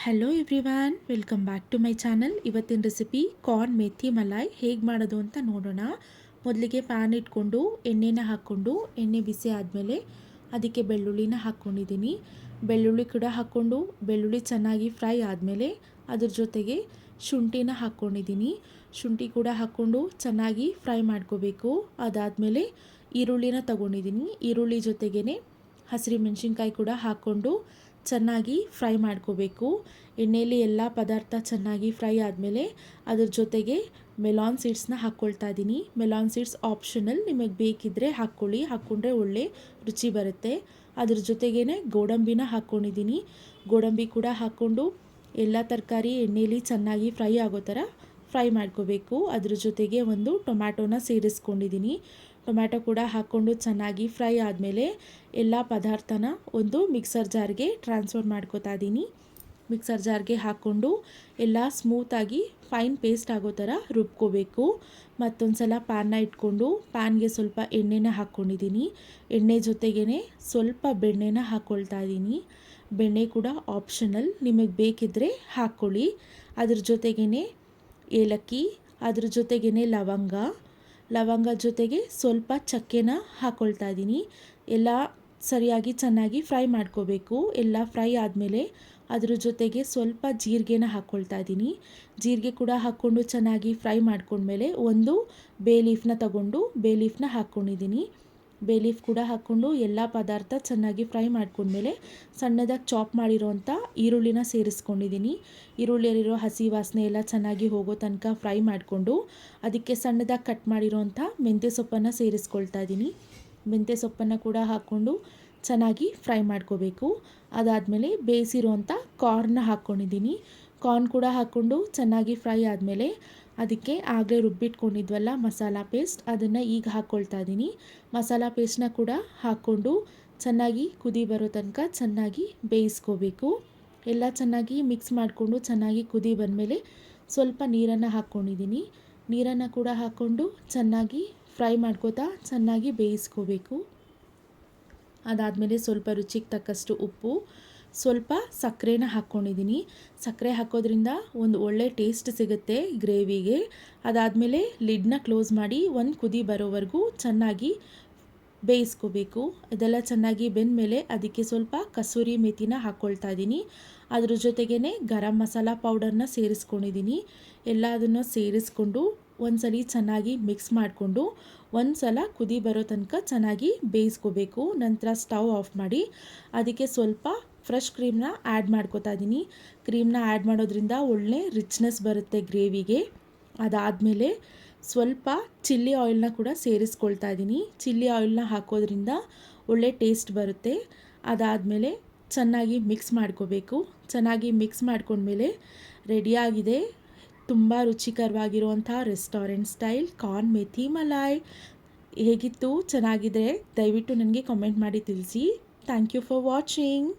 Hello everyone, welcome back to my channel. ಇವತ್ತಿನ recipe corn methi malai ಹೇಗೆ ಮಾಡೋದು ಅಂತ ನೋಡೋಣ. ಮೊದಲಿಗೆ ಪ್ಯಾನ್ ಇಟ್ಕೊಂಡು ಎಣ್ಣೆನ ಹಾಕ್ಕೊಂಡು ಎಣ್ಣೆ ಬಿಸಿ ಆದಮೇಲೆ ಅದಕ್ಕೆ ಬೆಳ್ಳುಳ್ಳಿನ ಹಾಕ್ಕೊಂಡಿದ್ದೀನಿ. ಬೆಳ್ಳುಳ್ಳಿ ಕೂಡ ಹಾಕ್ಕೊಂಡು ಬೆಳ್ಳುಳ್ಳಿ ಚೆನ್ನಾಗಿ ಫ್ರೈ ಆದಮೇಲೆ ಅದ್ರ ಜೊತೆಗೆ ಶುಂಠಿನ ಹಾಕ್ಕೊಂಡಿದ್ದೀನಿ. ಶುಂಠಿ ಕೂಡ ಹಾಕ್ಕೊಂಡು ಚೆನ್ನಾಗಿ ಫ್ರೈ ಮಾಡ್ಕೋಬೇಕು. ಅದಾದಮೇಲೆ ಈರುಳ್ಳಿನ ತಗೊಂಡಿದ್ದೀನಿ. ಈರುಳ್ಳಿ ಜೊತೆಗೇ ಹಸಿರುಮೆಣಸಿನ್ಕಾಯಿ ಕೂಡ ಹಾಕ್ಕೊಂಡು ಚೆನ್ನಾಗಿ ಫ್ರೈ ಮಾಡ್ಕೋಬೇಕು. ಎಣ್ಣೆಯಲ್ಲಿ ಎಲ್ಲ ಪದಾರ್ಥ ಚೆನ್ನಾಗಿ ಫ್ರೈ ಆದಮೇಲೆ ಅದ್ರ ಜೊತೆಗೆ ಮೆಲಾನ್ ಸೀಡ್ಸ್ನ ಹಾಕ್ಕೊಳ್ತಾ ಇದ್ದೀನಿ. ಮೆಲಾನ್ ಸೀಡ್ಸ್ ಆಪ್ಷನಲ್, ನಿಮಗೆ ಬೇಕಿದ್ದರೆ ಹಾಕ್ಕೊಂಡ್ರೆ ಒಳ್ಳೆ ರುಚಿ ಬರುತ್ತೆ. ಅದ್ರ ಜೊತೆಗೇ ಗೋಡಂಬಿನ ಹಾಕ್ಕೊಂಡಿದ್ದೀನಿ. ಗೋಡಂಬಿ ಕೂಡ ಹಾಕ್ಕೊಂಡು ಎಲ್ಲ ತರಕಾರಿ ಎಣ್ಣೆಯಲ್ಲಿ ಚೆನ್ನಾಗಿ ಫ್ರೈ ಆಗೋ ಥರ ಫ್ರೈ ಮಾಡ್ಕೋಬೇಕು. ಅದ್ರ ಜೊತೆಗೆ ಒಂದು ಟೊಮ್ಯಾಟೋನ ಸೇರಿಸ್ಕೊಂಡಿದ್ದೀನಿ. ಟೊಮ್ಯಾಟೊ ಕೂಡ ಹಾಕ್ಕೊಂಡು ಚೆನ್ನಾಗಿ ಫ್ರೈ ಆದಮೇಲೆ ಎಲ್ಲ ಪದಾರ್ಥನ ಒಂದು ಮಿಕ್ಸರ್ ಜಾರ್ಗೆ ಟ್ರಾನ್ಸ್ಫರ್ ಮಾಡ್ಕೋತಾ ಇದ್ದೀನಿ. ಮಿಕ್ಸರ್ ಜಾರ್ಗೆ ಹಾಕ್ಕೊಂಡು ಎಲ್ಲ ಸ್ಮೂತಾಗಿ ಫೈನ್ ಪೇಸ್ಟ್ ಆಗೋ ಥರ ರುಬ್ಕೋಬೇಕು. ಮತ್ತೊಂದು ಸಲ ಪ್ಯಾನ್ನ ಇಟ್ಕೊಂಡು ಪ್ಯಾನ್ಗೆ ಸ್ವಲ್ಪ ಎಣ್ಣೆನ ಹಾಕ್ಕೊಂಡಿದ್ದೀನಿ. ಎಣ್ಣೆ ಜೊತೆಗೇ ಸ್ವಲ್ಪ ಬೆಣ್ಣೆನ ಹಾಕ್ಕೊಳ್ತಾ ಇದ್ದೀನಿ. ಬೆಣ್ಣೆ ಕೂಡ ಆಪ್ಷನಲ್, ನಿಮಗೆ ಬೇಕಿದ್ದರೆ ಹಾಕ್ಕೊಳ್ಳಿ. ಅದ್ರ ಜೊತೆಗೇ ಏಲಕ್ಕಿ, ಅದ್ರ ಜೊತೆಗೇ ಲವಂಗ ಜೊತೆಗೆ ಸ್ವಲ್ಪ ಚಕ್ಕೆನ ಹಾಕ್ಕೊಳ್ತಾ ಇದ್ದೀನಿ. ಎಲ್ಲ ಸರಿಯಾಗಿ ಚೆನ್ನಾಗಿ ಫ್ರೈ ಮಾಡ್ಕೋಬೇಕು. ಎಲ್ಲ ಫ್ರೈ ಆದಮೇಲೆ ಅದ್ರ ಜೊತೆಗೆ ಸ್ವಲ್ಪ ಜೀರಿಗೆನ ಹಾಕ್ಕೊಳ್ತಾ ಇದ್ದೀನಿ. ಜೀರಿಗೆ ಕೂಡ ಹಾಕ್ಕೊಂಡು ಚೆನ್ನಾಗಿ ಫ್ರೈ ಮಾಡ್ಕೊಂಡ್ಮೇಲೆ ಒಂದು ಬೇ ಲೀಫ್ನ ಹಾಕ್ಕೊಂಡಿದ್ದೀನಿ. ಬೇ ಲೀಫ್ ಕೂಡ ಹಾಕ್ಕೊಂಡು ಎಲ್ಲ ಪದಾರ್ಥ ಚೆನ್ನಾಗಿ ಫ್ರೈ ಮಾಡ್ಕೊಂಡ್ಮೇಲೆ ಸಣ್ಣದಾಗಿ ಚಾಪ್ ಮಾಡಿರೋಂಥ ಈರುಳ್ಳಿನ ಸೇರಿಸ್ಕೊಂಡಿದ್ದೀನಿ. ಈರುಳ್ಳಿಯಲ್ಲಿರೋ ಹಸಿ ವಾಸನೆ ಎಲ್ಲ ಚೆನ್ನಾಗಿ ಹೋಗೋ ತನಕ ಫ್ರೈ ಮಾಡಿಕೊಂಡು ಅದಕ್ಕೆ ಸಣ್ಣದಾಗಿ ಕಟ್ ಮಾಡಿರೋಂಥ ಮೆಂತ್ಯ ಸೊಪ್ಪನ್ನು ಸೇರಿಸ್ಕೊಳ್ತಾ ಇದ್ದೀನಿ. ಮೆಂತ್ಯ ಸೊಪ್ಪನ್ನು ಕೂಡ ಹಾಕ್ಕೊಂಡು ಚೆನ್ನಾಗಿ ಫ್ರೈ ಮಾಡ್ಕೋಬೇಕು. ಅದಾದಮೇಲೆ ಬೇಯಿಸಿರೋಂಥ ಕಾರ್ನ್ನ ಹಾಕ್ಕೊಂಡಿದ್ದೀನಿ. ಕಾರ್ನ್ ಕೂಡ ಹಾಕ್ಕೊಂಡು ಚೆನ್ನಾಗಿ ಫ್ರೈ ಆದಮೇಲೆ ಅದಕ್ಕೆ ಆಗಲೇ ರುಬ್ಬಿಟ್ಕೊಂಡಿದ್ವಲ್ಲ ಮಸಾಲ ಪೇಸ್ಟ್, ಅದನ್ನು ಈಗ ಹಾಕ್ಕೊಳ್ತಾ ಇದ್ದೀನಿ. ಮಸಾಲ ಪೇಸ್ಟ್ನ ಕೂಡ ಹಾಕ್ಕೊಂಡು ಚೆನ್ನಾಗಿ ಕುದಿ ಬರೋ ತನಕ ಚೆನ್ನಾಗಿ ಬೇಯಿಸ್ಕೋಬೇಕು. ಎಲ್ಲ ಚೆನ್ನಾಗಿ ಮಿಕ್ಸ್ ಮಾಡಿಕೊಂಡು ಚೆನ್ನಾಗಿ ಕುದಿ ಬಂದಮೇಲೆ ಸ್ವಲ್ಪ ನೀರನ್ನು ಹಾಕ್ಕೊಂಡಿದ್ದೀನಿ. ನೀರನ್ನು ಕೂಡ ಹಾಕ್ಕೊಂಡು ಚೆನ್ನಾಗಿ ಫ್ರೈ ಮಾಡ್ಕೋತಾ ಚೆನ್ನಾಗಿ ಬೇಯಿಸ್ಕೋಬೇಕು. ಅದಾದಮೇಲೆ ಸ್ವಲ್ಪ ರುಚಿಗೆ ತಕ್ಕಷ್ಟು ಉಪ್ಪು, ಸ್ವಲ್ಪ ಸಕ್ಕರೆನ ಹಾಕ್ಕೊಂಡಿದ್ದೀನಿ. ಸಕ್ಕರೆ ಹಾಕೋದ್ರಿಂದ ಒಂದು ಒಳ್ಳೆ ಟೇಸ್ಟ್ ಸಿಗುತ್ತೆ ಗ್ರೇವಿಗೆ. ಅದಾದಮೇಲೆ ಲಿಡ್ನ ಕ್ಲೋಸ್ ಮಾಡಿ ಒಂದು ಕುದಿ ಬರೋವರೆಗೂ ಚೆನ್ನಾಗಿ ಬೇಯಿಸ್ಕೋಬೇಕು. ಇದೆಲ್ಲ ಚೆನ್ನಾಗಿ ಬೆಂದಮೇಲೆ ಅದಕ್ಕೆ ಸ್ವಲ್ಪ ಕಸೂರಿ ಮೆಥಿನ ಹಾಕ್ಕೊಳ್ತಾ ಇದ್ದೀನಿ. ಅದ್ರ ಜೊತೆಗೇ ಗರಂ ಮಸಾಲ ಪೌಡರ್ನ ಸೇರಿಸ್ಕೊಂಡಿದ್ದೀನಿ. ಎಲ್ಲ ಅದನ್ನು ಸೇರಿಸ್ಕೊಂಡು ಒಂದ್ಸಲ ಚೆನ್ನಾಗಿ ಮಿಕ್ಸ್ ಮಾಡಿಕೊಂಡು ಒಂದು ಸಲ ಕುದಿ ಬರೋ ತನಕ ಚೆನ್ನಾಗಿ ಬೇಯಿಸ್ಕೋಬೇಕು. ನಂತರ ಸ್ಟವ್ ಆಫ್ ಮಾಡಿ ಅದಕ್ಕೆ ಸ್ವಲ್ಪ ಫ್ರೆಶ್ ಕ್ರೀಮ್ನ ಆ್ಯಡ್ ಮಾಡ್ಕೋತಾ ಇದ್ದೀನಿ. ಕ್ರೀಮ್ನ ಆ್ಯಡ್ ಮಾಡೋದ್ರಿಂದ ಒಳ್ಳೆ ರಿಚ್ನೆಸ್ ಬರುತ್ತೆ ಗ್ರೇವಿಗೆ. ಅದಾದಮೇಲೆ ಸ್ವಲ್ಪ ಚಿಲ್ಲಿ ಆಯಿಲ್ನ ಕೂಡ ಸೇರಿಸ್ಕೊಳ್ತಾ ಇದ್ದೀನಿ. ಚಿಲ್ಲಿ ಆಯಿಲ್ನ ಹಾಕೋದ್ರಿಂದ ಒಳ್ಳೆ ಟೇಸ್ಟ್ ಬರುತ್ತೆ. ಅದಾದಮೇಲೆ ಚೆನ್ನಾಗಿ ಮಿಕ್ಸ್ ಮಾಡ್ಕೋಬೇಕು. ಚೆನ್ನಾಗಿ ಮಿಕ್ಸ್ ಮಾಡ್ಕೊಂಡ್ಮೇಲೆ ರೆಡಿಯಾಗಿದೆ ತುಂಬ ರುಚಿಕರವಾಗಿರುವಂಥ restaurant style corn methi malai. ಹೇಗಿತ್ತು? ಚೆನ್ನಾಗಿದ್ರೆ ದಯವಿಟ್ಟು ನನಗೆ ಕಾಮೆಂಟ್ ಮಾಡಿ ತಿಳಿಸಿ. Thank you for watching.